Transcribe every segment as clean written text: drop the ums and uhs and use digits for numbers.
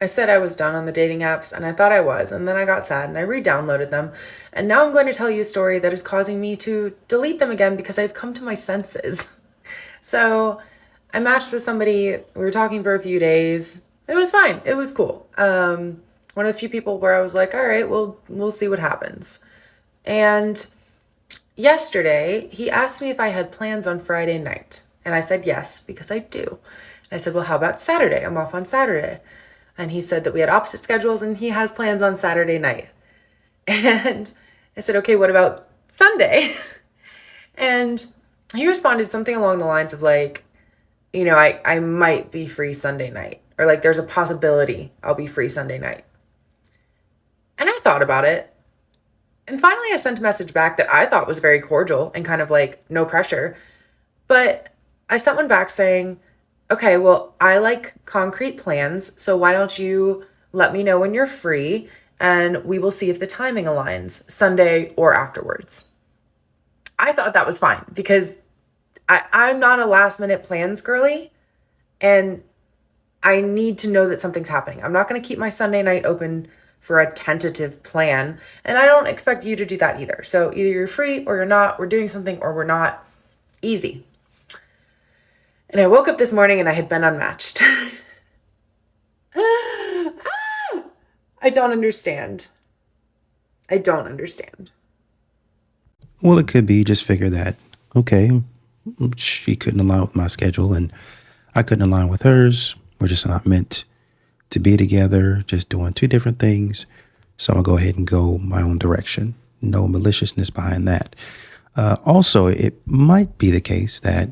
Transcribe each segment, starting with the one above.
I said I was done on the dating apps, and I thought I was, and then I got sad and I re-downloaded them. And now I'm going to tell you a story that is causing me to delete them again because I've come to my senses. So I matched with somebody. We were talking for a few days. It was fine. It was cool. One of the few people where I was like, all right, we'll see what happens. And yesterday, he asked me if I had plans on Friday night. And I said yes, because I do. And I said, well, how about Saturday? I'm off on Saturday. And he said that we had opposite schedules and he has plans on Saturday night. And I said, okay, what about Sunday? And he responded something along the lines of like, I might be free Sunday night. Or like, there's a possibility I'll be free Sunday night. And I thought about it. And finally, I sent a message back that I thought was very cordial and kind of like no pressure. But I sent one back saying, okay, well, I like concrete plans. So why don't you let me know when you're free and we will see if the timing aligns Sunday or afterwards. I thought that was fine because I'm not a last minute plans girly and I need to know that something's happening. I'm not going to keep my Sunday night open for a tentative plan. And I don't expect you to do that either. So either you're free or you're not. We're doing something or we're not. Easy. And I woke up this morning and I had been unmatched. I don't understand. I don't understand. Well, it could be just figure that, okay, she couldn't align with my schedule and I couldn't align with hers. We're just not meant to be together, just doing two different things. So I'm going to go ahead and go my own direction. No maliciousness behind that. Also, it might be the case that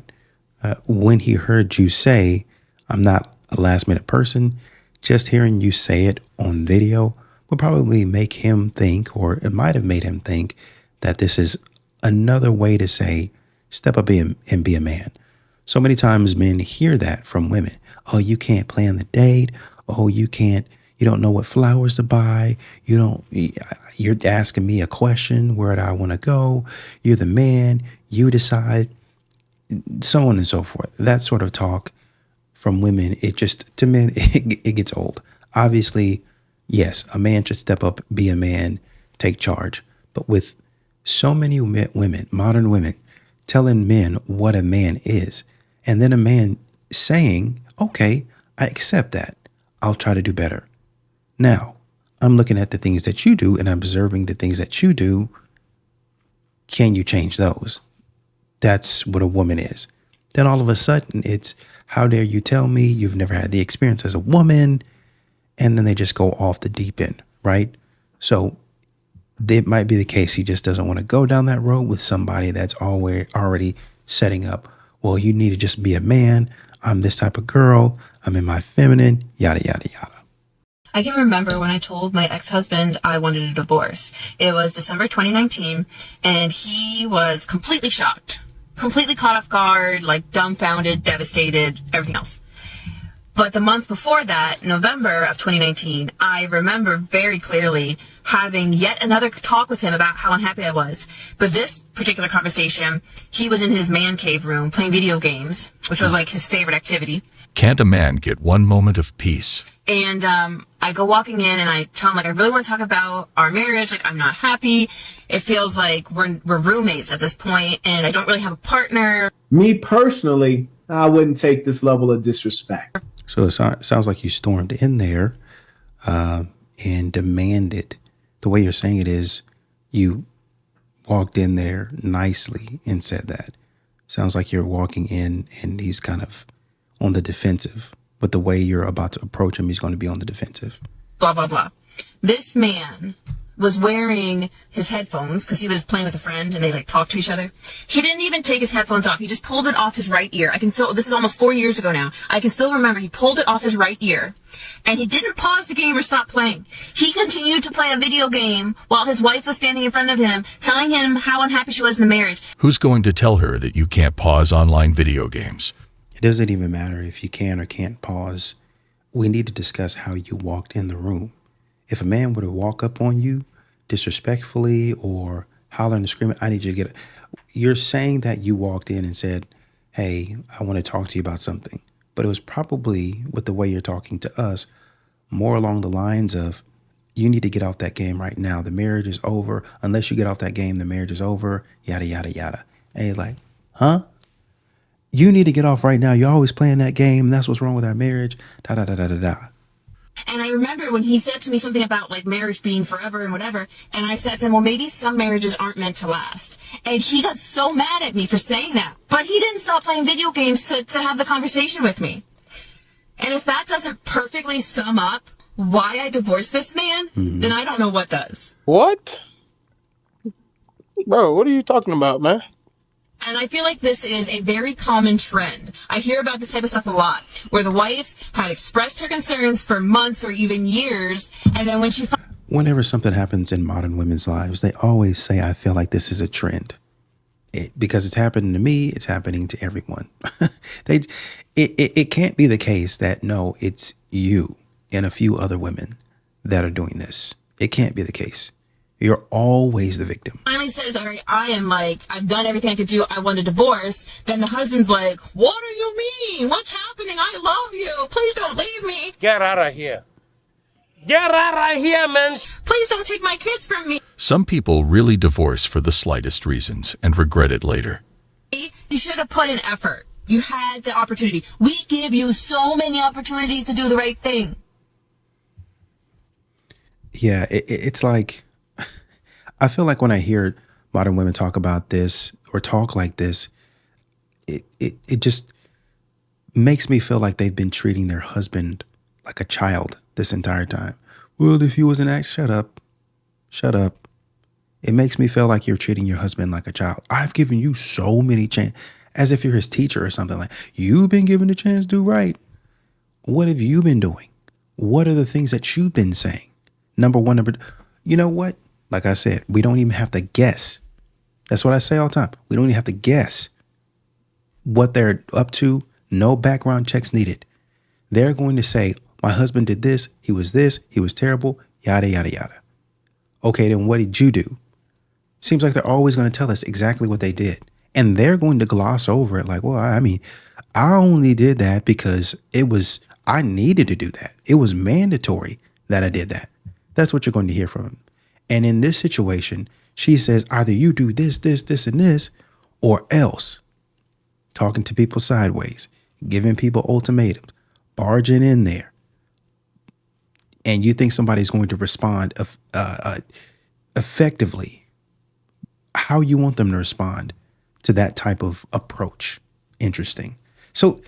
when he heard you say, I'm not a last minute person, just hearing you say it on video would probably make him think, or it might have made him think, that this is another way to say, step up and be a man. So many times men hear that from women. Oh, you can't plan the date. Oh, you don't know what flowers to buy. You're asking me a question. Where do I want to go? You're the man. You decide. So on and so forth. That sort of talk from women, to men, it gets old. Obviously, yes, a man should step up, be a man, take charge. But with so many women, modern women, telling men what a man is, and then a man saying, okay, I accept that. I'll try to do better. Now, I'm looking at the things that you do and I'm observing the things that you do. Can you change those? That's what a woman is. Then all of a sudden it's, how dare you tell me you've never had the experience as a woman? And then they just go off the deep end, right? So it might be the case he just doesn't want to go down that road with somebody that's already setting up, well, you need to just be a man. I'm this type of girl. I'm in my feminine, yada, yada, yada. I can remember when I told my ex-husband I wanted a divorce. It was December 2019, and he was completely shocked, completely caught off guard, like dumbfounded, devastated, everything else. But the month before that, November of 2019, I remember very clearly having yet another talk with him about how unhappy I was. But this particular conversation, he was in his man cave room playing video games, which was like his favorite activity. Can't a man get one moment of peace? And I go walking in and I tell him, like, I really want to talk about our marriage. Like, I'm not happy. It feels like we're roommates at this point and I don't really have a partner. Me personally, I wouldn't take this level of disrespect. So it sounds like you stormed in there and demanded. The way you're saying it is you walked in there nicely and said that. Sounds like you're walking in and he's kind of on the defensive. But the way you're about to approach him, he's going to be on the defensive. Blah, blah, blah. This man was wearing his headphones because he was playing with a friend and they like talked to each other. He didn't even take his headphones off. He just pulled it off his right ear. This is almost 4 years ago now. I can still remember he pulled it off his right ear and he didn't pause the game or stop playing. He continued to play a video game while his wife was standing in front of him, telling him how unhappy she was in the marriage. Who's going to tell her that you can't pause online video games? It doesn't even matter if you can or can't pause. We need to discuss how you walked in the room. If a man were to walk up on you disrespectfully or hollering and screaming, I need you to get it. You're saying that you walked in and said, hey, I want to talk to you about something. But it was probably, with the way you're talking to us, more along the lines of, you need to get off that game right now. The marriage is over. Unless you get off that game, the marriage is over. Yada, yada, yada. And you're like, huh? You need to get off right now. You're always playing that game. And that's what's wrong with our marriage. Da, da, da, da, da, da. And I remember when he said to me something about like marriage being forever and whatever, and I said to him, well, maybe some marriages aren't meant to last. And he got so mad at me for saying that. But he didn't stop playing video games to have the conversation with me. And if that doesn't perfectly sum up why I divorced this man, then I don't know what does. What? Bro, what are you talking about, man? And I feel like this is a very common trend. I hear about this type of stuff a lot, where the wife had expressed her concerns for months or even years, and then when she... Whenever something happens in modern women's lives, they always say, I feel like this is a trend. Because it's happening to me, it's happening to everyone. It can't be the case that, no, it's you and a few other women that are doing this. It can't be the case. You're always the victim. Finally says, all right, I am like, I've done everything I could do. I want a divorce. Then the husband's like, what do you mean? What's happening? I love you. Please don't leave me. Get out of here. Get out of here, man. Please don't take my kids from me. Some people really divorce for the slightest reasons and regret it later. You should have put in effort. You had the opportunity. We give you so many opportunities to do the right thing. Yeah, it's like, I feel like when I hear modern women talk about this or talk like this, it just makes me feel like they've been treating their husband like a child this entire time. Well, if he was an act, shut up. Shut up. It makes me feel like you're treating your husband like a child. I've given you so many chances, as if you're his teacher or something. Like, you've been given a chance to do right. What have you been doing? What are the things that you've been saying? Number one, you know what? Like I said, we don't even have to guess. That's what I say all the time. We don't even have to guess what they're up to. No background checks needed. They're going to say, my husband did this, he was terrible, yada, yada, yada. Okay, then what did you do? Seems like they're always going to tell us exactly what they did. And they're going to gloss over it like, well, I mean, I only did that because I needed to do that. It was mandatory that I did that. That's what you're going to hear from him. And in this situation, she says, either you do this, this, this, and this, or else. Talking to people sideways, giving people ultimatums, barging in there. And you think somebody's going to respond effectively, how you want them to respond to that type of approach. Interesting. So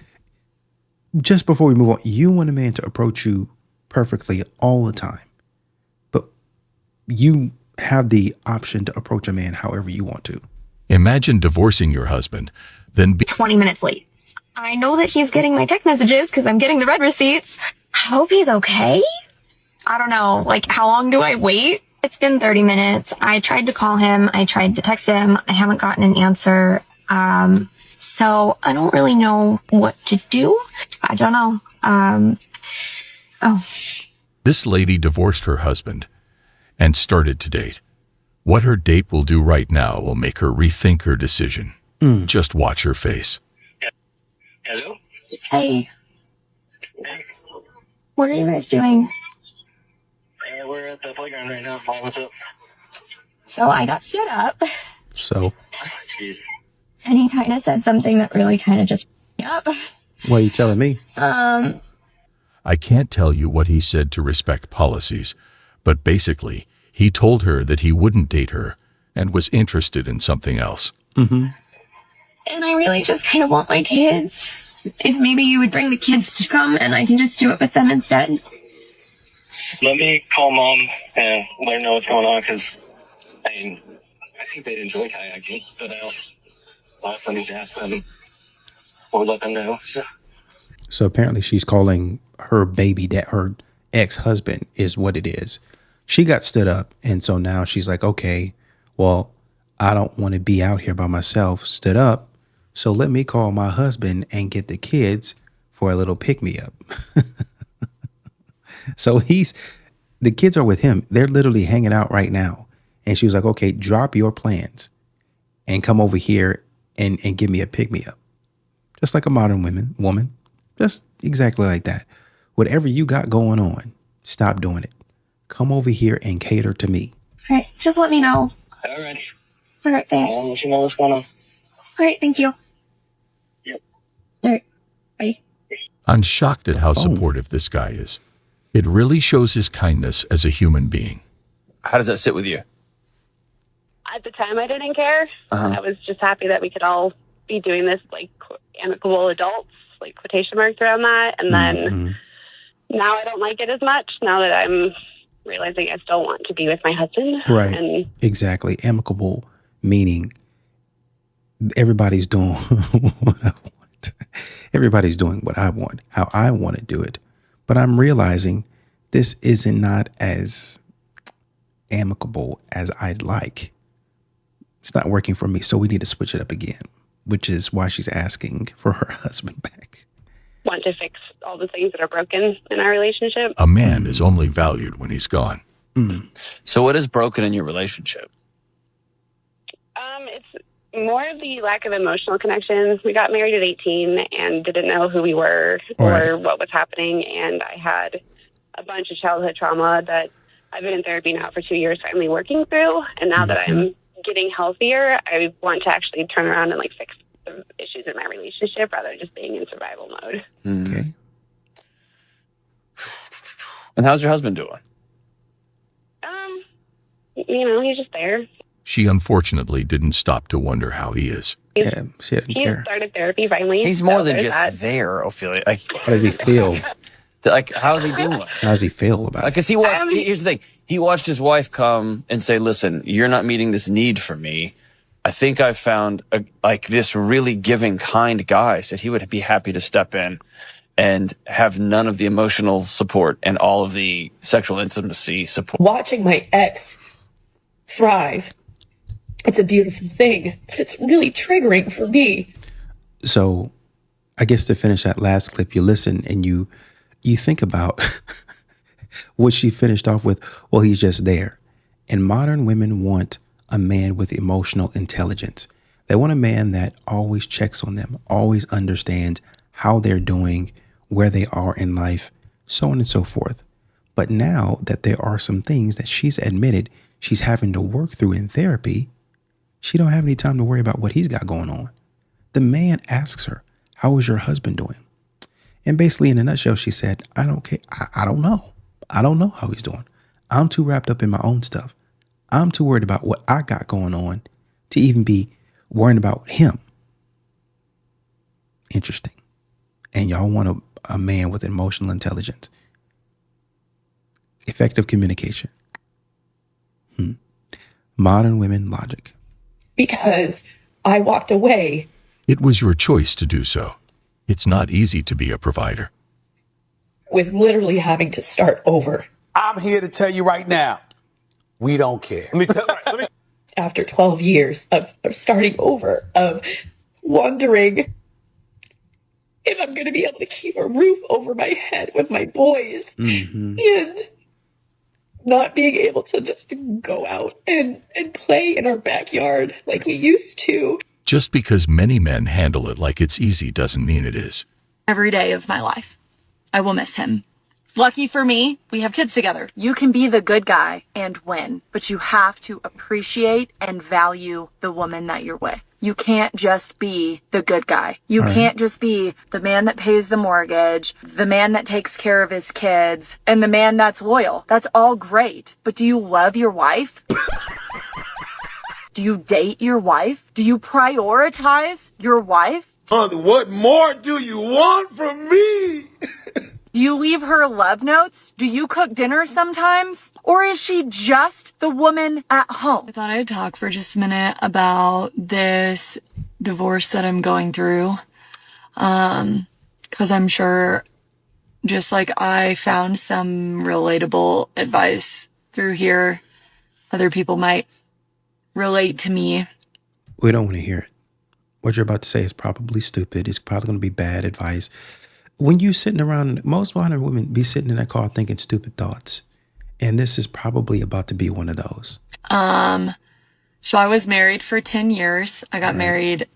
just before we move on, you want a man to approach you perfectly all the time. But you have the option to approach a man however you want to. Imagine divorcing your husband, then 20 minutes late. I know that he's getting my text messages because I'm getting the red receipts. I hope he's okay. I don't know. Like, how long do I wait? It's been 30 minutes. I tried to call him. I tried to text him. I haven't gotten an answer. So I don't really know what to do. I don't know. This lady divorced her husband and started to date. What her date will do right now will make her rethink her decision. Just watch her face. Hello? Hey. What are you guys doing? We're at the playground right now. Fine, what's up? So I got stood up So Jeez. and he kind of said something that really kind of just me up. what are you telling me? I can't tell you what he said to respect policies, but basically, he told her that he wouldn't date her and was interested in something else. And I really just kind of want my kids. If maybe you would bring the kids to come and I can just do it with them instead. Let me call mom and let her know what's going on, because I think they'd enjoy kayaking, but I also need to ask them or let them know. So apparently she's calling her baby dad, her ex-husband is what it is. She got stood up. And so now she's like, okay, well, I don't want to be out here by myself stood up. So let me call my husband and get the kids for a little pick me up. So the kids are with him. They're literally hanging out right now. And she was like, okay, drop your plans and come over here and give me a pick me up. Just like a modern woman, just exactly like that. Whatever you got going on, Stop doing it. Come over here and cater to me. All right, just let me know. All right. All right, I'll thanks. let you know what's going on. All right, thank you. Yep. All right, bye. I'm shocked at how phone. supportive this guy is. It really shows his kindness as a human being. How does that sit with you? At the time, I didn't care. I was just happy that we could all be doing this like amicable adults, like quotation marks around that. And then now I don't like it as much now that I'm realizing I still want to be with my husband. Right. And Exactly. Amicable meaning everybody's doing what I want. Everybody's doing what I want, how I want to do it. But I'm realizing this isn't not as amicable as I'd like. It's not working for me. So we need to switch it up again, which is why she's asking for her husband back. want to fix all the things that are broken in our relationship. A man is only valued when he's gone. So what is broken in your relationship? It's more of the lack of emotional connection. We got married at 18 and didn't know who we were or what was happening. And I had a bunch of childhood trauma that I've been in therapy now for 2 years, finally working through. And now that I'm getting healthier, I want to actually turn around and like fix the issues in my relationship rather than just being in survival mode. Okay. And how's your husband doing? He's just there. She unfortunately didn't stop to wonder how he is. Yeah, she didn't He care. started therapy finally. He's more so than there's just that. there, Ophelia. Like, How does he feel? like, how's he doing? How does he feel about it? Because he watched. Here's the thing: he watched his wife come and say, "Listen, you're not meeting this need for me. I think I found this really giving, kind guy." Said he would be happy to step in and have none of the emotional support and all of the sexual intimacy support. Watching my ex thrive, it's a beautiful thing, but it's really triggering for me. So I guess to finish that last clip, you listen and you think about what she finished off with. Well, he's just there. And modern women want a man with emotional intelligence. They want a man that always checks on them, always understands how they're doing, where they are in life, so on and so forth. But now that there are some things that she's admitted she's having to work through in therapy, she don't have any time to worry about what he's got going on. The man asks her, "How is your husband doing?" And basically in a nutshell, she said, "I don't care. I don't know. I don't know how he's doing. I'm too wrapped up in my own stuff. I'm too worried about what I got going on to even be worrying about him." Interesting. And y'all want a man with emotional intelligence. Effective communication. Modern women logic. Because I walked away It was your choice to do so. It's not easy to be a provider. with literally having to start over. I'm here to tell you right now, we don't care. After 12 years of starting over, of wondering if I'm going to be able to keep a roof over my head with my boys and not being able to just go out and play in our backyard like we used to. Just because many men handle it like it's easy doesn't mean it is. Every day of my life, I will miss him. Lucky for me, we have kids together. You can be the good guy and win, but you have to appreciate and value the woman that you're with. You can't just be the good guy. You can't just be the man that pays the mortgage, the man that takes care of his kids, and the man that's loyal. That's all great. But do you love your wife? Do you date your wife? Do you prioritize your wife? What more do you want from me? Do you leave her love notes? Do you cook dinner sometimes? Or is she just the woman at home? I thought I'd talk for just a minute about this divorce that I'm going through. 'Cause I'm sure just like I found some relatable advice through here, other people might relate to me. We don't want to hear it. What you're about to say is probably stupid. It's probably going to be bad advice. When you're sitting around, most modern women be sitting in that car thinking stupid thoughts. And this is probably about to be one of those. So I was married for 10 years. I got married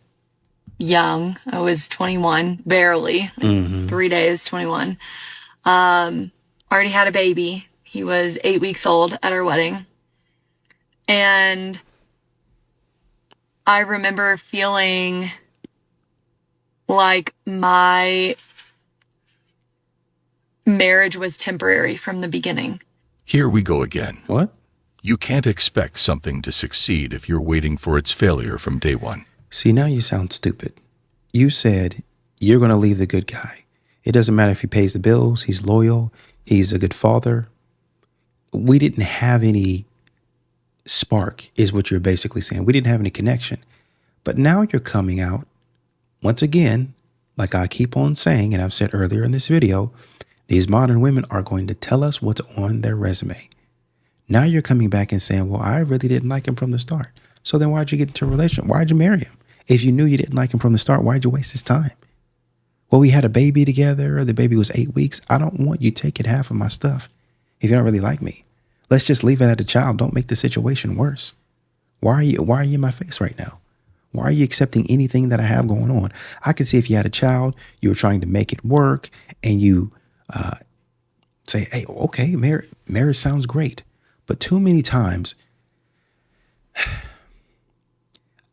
young. I was 21, barely, 3 days, 21. already had a baby. He was 8 weeks old at our wedding. And I remember feeling like my marriage was temporary from the beginning. Here we go again. What? You can't expect something to succeed if you're waiting for its failure from day one. See, now you sound stupid. You said you're going to leave the good guy. It doesn't matter if he pays the bills, he's loyal, he's a good father. We didn't have any spark, is what you're basically saying. We didn't have any connection. But now you're coming out, once again, like I keep on saying, and I've said earlier in this video, these modern women are going to tell us what's on their resume. Now you're coming back and saying, well, I really didn't like him from the start. So then why'd you get into a relationship? Why'd you marry him? If you knew you didn't like him from the start, why'd you waste his time? Well, we had a baby together. The baby was 8 weeks. I don't want you taking half of my stuff if you don't really like me. Let's just leave it at a child. Don't make the situation worse. Why are you in my face right now? Why are you accepting anything that I have going on? I could see if you had a child, you were trying to make it work, and you say, hey, okay, marriage sounds great. But too many times,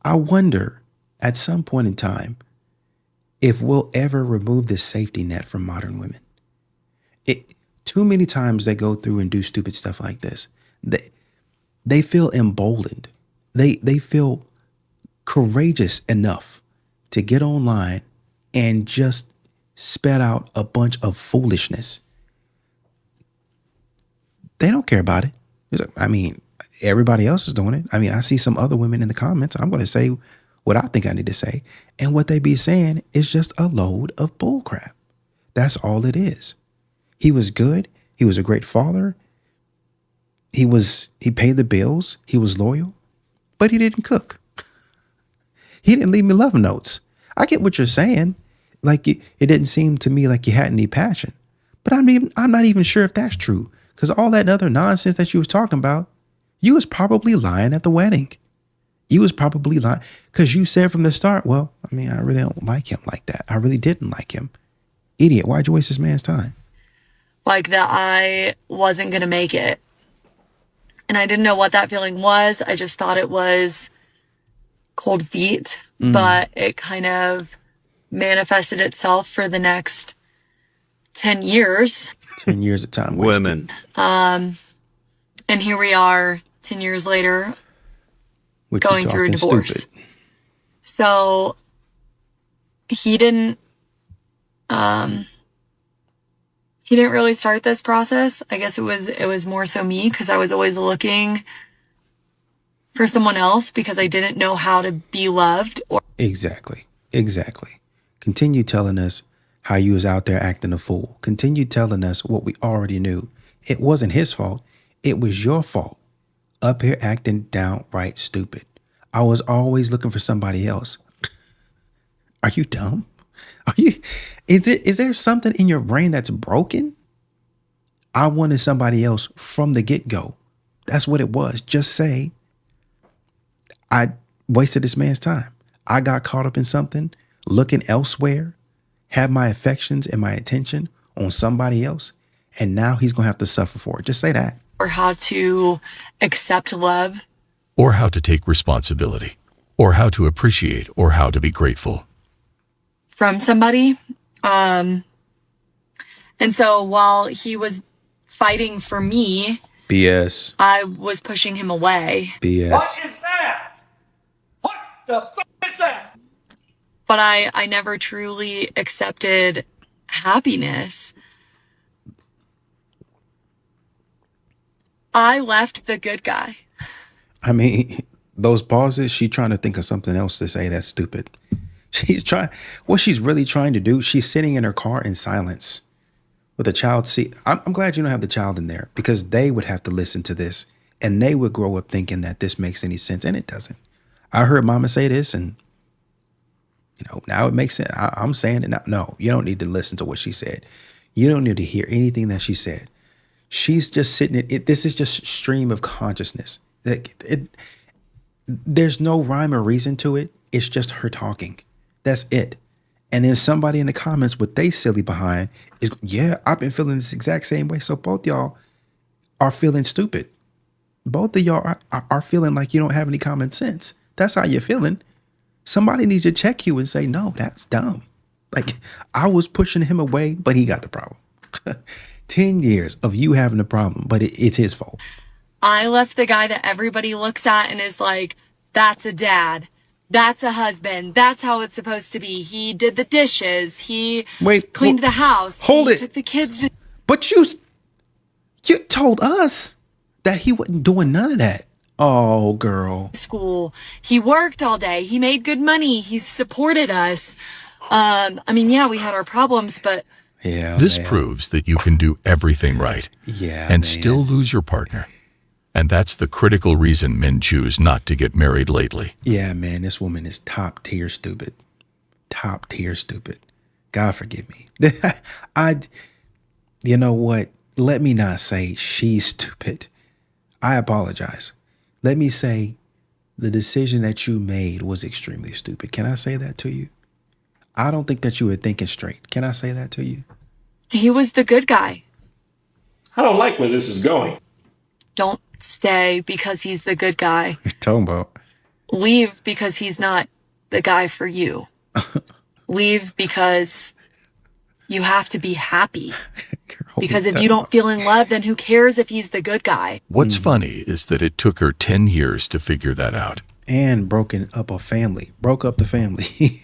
I wonder at some point in time if we'll ever remove this safety net from modern women. Too many times they go through and do stupid stuff like this. They feel emboldened. They feel courageous enough to get online and just spat out a bunch of foolishness. They don't care about it. I mean, everybody else is doing it. I mean, I see some other women in the comments. I'm going to say what I think I need to say. And what they be saying is just a load of bull crap. That's all it is. He was good. He was a great father. He paid the bills. He was loyal, but he didn't cook. He didn't leave me love notes. I get what you're saying. Like it didn't seem to me like you had any passion, but I'm not even sure if that's true. Because all that other nonsense that you was talking about, you was probably lying at the wedding. You was probably lying because you said from the start, well, I mean, I really don't like him like that. I really didn't like him. Idiot. Why'd you waste this man's time? Like that I wasn't going to make it. And I didn't know what that feeling was. I just thought it was cold feet, but it kind of manifested itself for the next 10 years. 10 years of time wasted. Women. And here we are 10 years later going through a divorce. Stupid. So he didn't really start this process. I guess it was more so me because I was always looking for someone else because I didn't know how to be loved. Exactly. Continue telling us how you was out there acting a fool. Continue telling us what we already knew. It wasn't his fault. It was your fault. Up here acting downright stupid. I was always looking for somebody else. Are you dumb? Is there something in your brain that's broken? I wanted somebody else from the get-go. That's what it was. Just say, I wasted this man's time. I got caught up in something, looking elsewhere, had my affections and my attention on somebody else, and now he's going to have to suffer for it. Just say that. Or how to accept love. Or how to take responsibility. Or how to appreciate or how to be grateful. From somebody. And so while he was fighting for me, BS. I was pushing him away. BS. What is that? What the fuck is that? But I never truly accepted happiness. I left the good guy. I mean, those pauses, she trying to think of something else to say that's stupid. What she's really trying to do, she's sitting in her car in silence with a child seat. I'm glad you don't have the child in there because they would have to listen to this and they would grow up thinking that this makes any sense, and it doesn't. I heard mama say this and, now it makes sense. I'm saying it now. No, you don't need to listen to what she said. You don't need to hear anything that she said. She's just sitting this is just stream of consciousness. There's no rhyme or reason to it. It's just her talking. That's it. And then somebody in the comments with they silly behind is, yeah, I've been feeling this exact same way. So both y'all are feeling stupid. Both of y'all are feeling like you don't have any common sense. That's how you're feeling. Somebody needs to check you and say, no, that's dumb. Like, I was pushing him away, but he got the problem. 10 years of you having the problem, but it's his fault. I left the guy that everybody looks at and is like, that's a dad. That's a husband. That's how it's supposed to be. He did the dishes. He cleaned the house. Hold it. Took the kids to But you told us that he wasn't doing none of that. Oh, girl. school. He worked all day. He made good money. He supported us. I mean, yeah, we had our problems, but yeah, This proves that you can do everything right and still lose your partner. And that's the critical reason men choose not to get married lately. Yeah, man, this woman is top tier stupid. Top tier stupid. God forgive me. You know what? Let me not say she's stupid. I apologize. Let me say the decision that you made was extremely stupid. Can I say that to you? I don't think that you were thinking straight. Can I say that to you? he was the good guy. I don't like where this is going. Don't stay because he's the good guy. You're talking about. Leave because he's not the guy for you. Leave because you have to be happy. Because if you don't feel in love, then who cares if he's the good guy? What's funny is that it took her 10 years to figure that out. And broke up the family.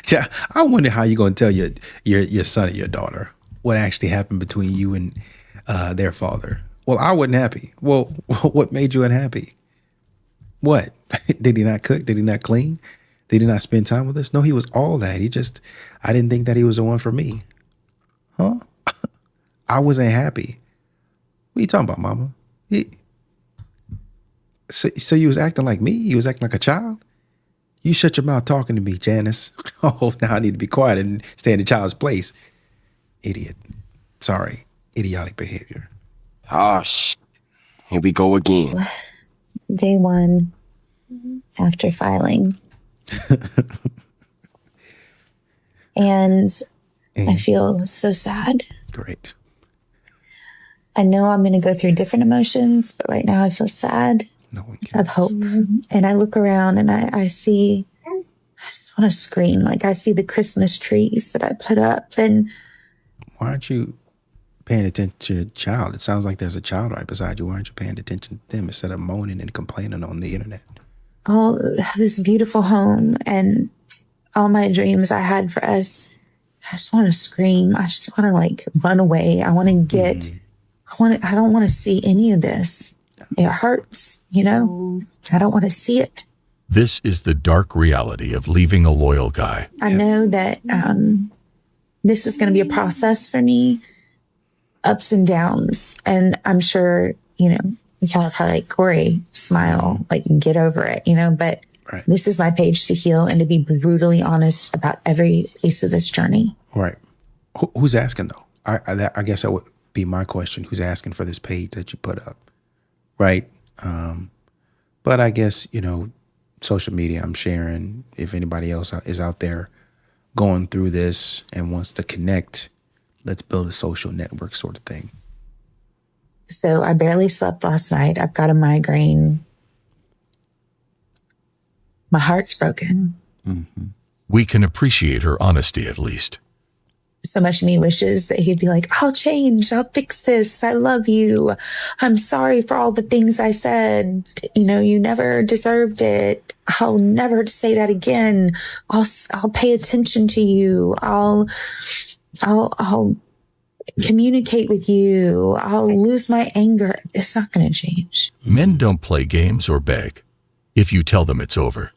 Yeah, I wonder how you're going to tell your son or your daughter what actually happened between you and their father. Well, I wasn't happy. Well, what made you unhappy? What? Did he not cook? Did he not clean? Did he not spend time with us? No, he was all that. I didn't think that he was the one for me. Huh? I wasn't happy. What are you talking about, mama? So you was acting like me? You was acting like a child? You shut your mouth talking to me, Janice. Oh, now I need to be quiet and stay in the child's place. Idiot. Sorry. Idiotic behavior. Oh, here we go again. Day one after filing. And I feel so sad. Great. I know I'm going to go through different emotions, but right now I feel sad. No one I have hope. And I look around and I see, I just want to scream. Like I see the Christmas trees that I put up. And why aren't you paying attention to your child? It sounds like there's a child right beside you. Why aren't you paying attention to them instead of moaning and complaining on the internet? all this beautiful home and all my dreams I had for us. I just want to scream. I just want to like run away. I want to get, I don't want to see any of this. It hurts, you know? I don't want to see it. This is the dark reality of leaving a loyal guy. I know that this is going to be a process for me, ups and downs. And I'm sure, you know, we kind of probably like, Corey, smile, like get over it, you know, but this is my page to heal and to be brutally honest about every piece of this journey. Right. Who's asking though? I guess that would be my question. Who's asking for this page that you put up? Right. But I guess, you know, social media, I'm sharing, if anybody else is out there going through this and wants to connect, let's build a social network sort of thing. So I barely slept last night. I've got a migraine. My heart's broken. Mm-hmm. We can appreciate her honesty at least. So much of me wishes that he'd be like, I'll change. I'll fix this. I love you. I'm sorry for all the things I said. You know, you never deserved it. I'll never say that again. I'll pay attention to you. I'll communicate with you. I'll lose my anger. It's not going to change. Men don't play games or beg if you tell them it's over.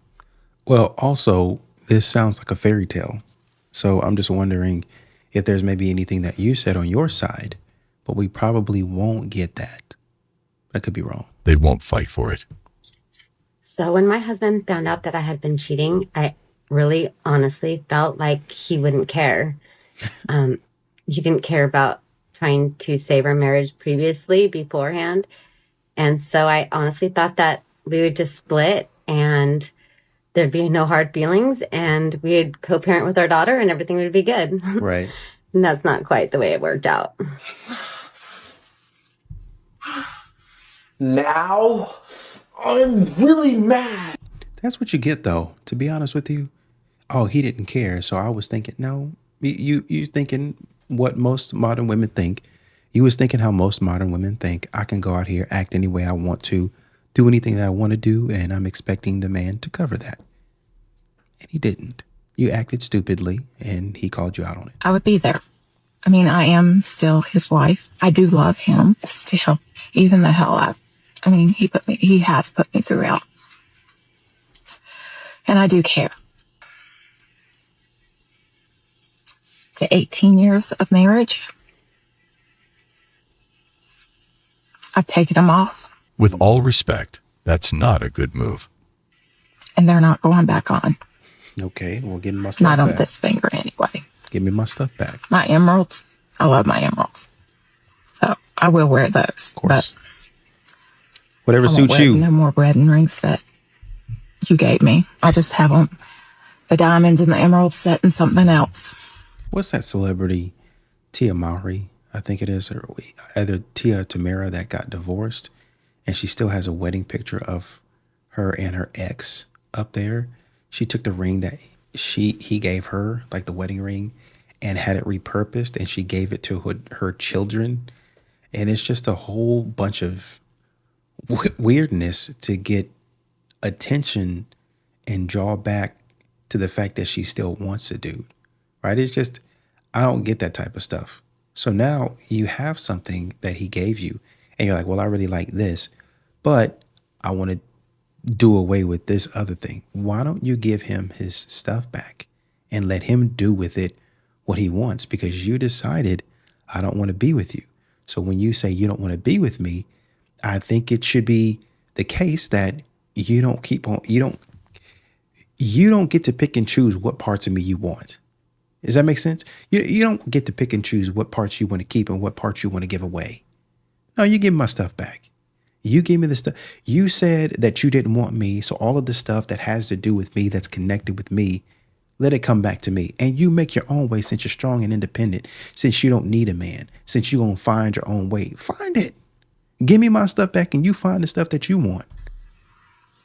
Well, also, this sounds like a fairy tale. So I'm just wondering if there's maybe anything that you said on your side, but we probably won't get that. I could be wrong. They won't fight for it. So when my husband found out that I had been cheating, I really honestly felt like he wouldn't care. He didn't care about trying to save our marriage previously beforehand. And so I honestly thought that we would just split and there'd be no hard feelings and we'd co-parent with our daughter and everything would be good. Right. And that's not quite the way it worked out. Now I'm really mad. That's what you get, though. To be honest with you, oh, he didn't care. So I was thinking, no, you thinking what most modern women think. You was thinking how most modern women think. I can go out here, act any way I want to, do anything that I want to do, and I'm expecting the man to cover that. And he didn't. You acted stupidly, and he called you out on it. I would be there. I mean, I am still his wife. I do love him still, even though he has put me through hell. And I do care. To 18 years of marriage, I've taken them off. With all respect, that's not a good move. And they're not going back on. Okay, well, give me my stuff Not on back. this finger anyway. Give me my stuff back. My emeralds, I love my emeralds. So I will wear those. Of course. Whatever I won't suits wear you. No more wedding rings that you gave me. I just have them, the diamonds and the emeralds set in something else. What's that celebrity? Tia Mowry, I think it is, or either Tia or Tamara that got divorced, and she still has a wedding picture of her and her ex up there. She took the ring that he gave her, like the wedding ring, and had it repurposed, and she gave it to her children. And it's just a whole bunch of weirdness to get attention and draw back to the fact that she still wants a dude, right? It's just, I don't get that type of stuff. So now you have something that he gave you and you're like, well, I really like this, but I want to do away with this other thing. Why don't you give him his stuff back and let him do with it what he wants? Because you decided, I don't want to be with you. So when you say you don't want to be with me, I think it should be the case that you don't get to pick and choose what parts of me you want. Does that make sense? You don't get to pick and choose what parts you want to keep and what parts you want to give away. No, you give me my stuff back. You gave me the stuff. You said that you didn't want me. So all of the stuff that has to do with me, that's connected with me, let it come back to me. And you make your own way since you're strong and independent, since you don't need a man, since you're going to find your own way. Find it. Give me my stuff back and you find the stuff that you want.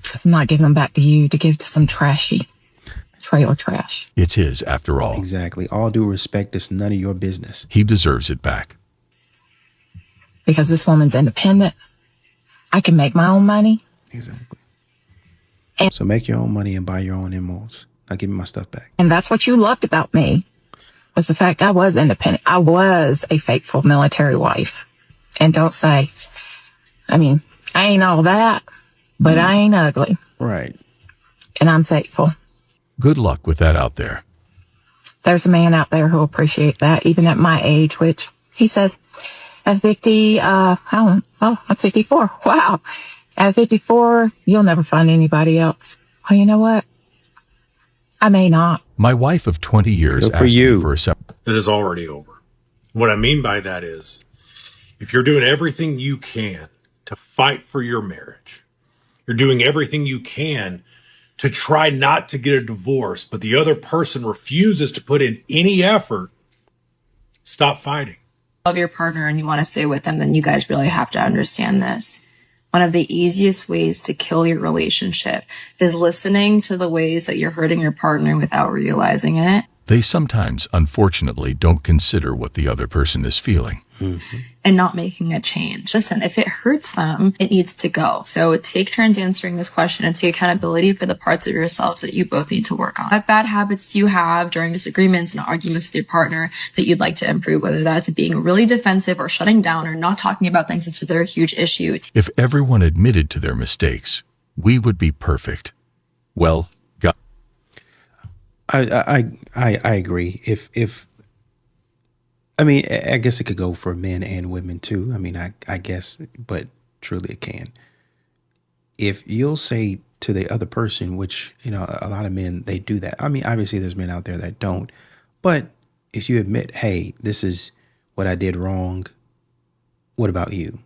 Because I'm not giving them back to you to give to some trashy trailer trash. It's his after all. Exactly. All due respect, it's none of your business. He deserves it back. Because this woman's independent. I can make my own money. Exactly. So make your own money and buy your own emeralds. Now give me my stuff back. And that's what you loved about me, was the fact I was independent. I was a faithful military wife. And don't say, I ain't all that, but I ain't ugly. Right. And I'm faithful. Good luck with that out there. There's a man out there who'll appreciate that, even at my age, which he says at 50, I'm 54. Wow. At 54, you'll never find anybody else. Well, you know what? I may not. My wife of 20 years Good for asked you. me for a separate. That is already over. What I mean by that is, if you're doing everything you can to fight for your marriage, you're doing everything you can to try not to get a divorce, but the other person refuses to put in any effort, stop fighting. Love your partner and you want to stay with them, then you guys really have to understand this. One of the easiest ways to kill your relationship is listening to the ways that you're hurting your partner without realizing it. They sometimes, unfortunately, don't consider what the other person is feeling. Mm-hmm. And not making a change. Listen, if it hurts them, it needs to go. So take turns answering this question and take accountability for the parts of yourselves that you both need to work on. What bad habits do you have during disagreements and arguments with your partner that you'd like to improve? Whether that's being really defensive or shutting down or not talking about things until they're a huge issue. If everyone admitted to their mistakes, we would be perfect. Well, God. I agree. I guess it could go for men and women too. I guess, but truly it can. If you'll say to the other person, which, a lot of men, they do that. Obviously there's men out there that don't, but if you admit, hey, this is what I did wrong, what about you?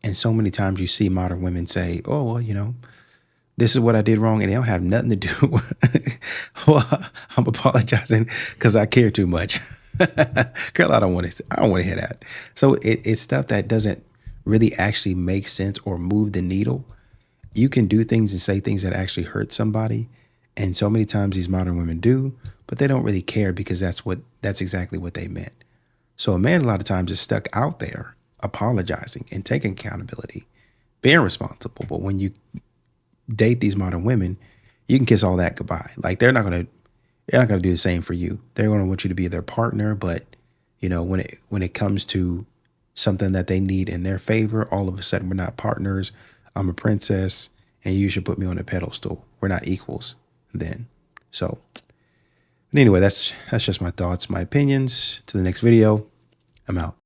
And so many times you see modern women say, oh, well, this is what I did wrong, and they don't have nothing to do. Well, I'm apologizing because I care too much. Girl, I don't want to hear that. So it's stuff that doesn't really actually make sense or move the needle. You can do things and say things that actually hurt somebody. And so many times these modern women do, but they don't really care because that's exactly what they meant. So a man a lot of times is stuck out there apologizing and taking accountability, being responsible. But when you date these modern women, you can kiss all that goodbye. Like they're not gonna do the same for you. They're gonna want you to be their partner, but you know, when it comes to something that they need in their favor, all of a sudden we're not partners. I'm a princess and you should put me on a pedestal. We're not equals then. So but anyway, that's just my thoughts, my opinions. To the next video. I'm out.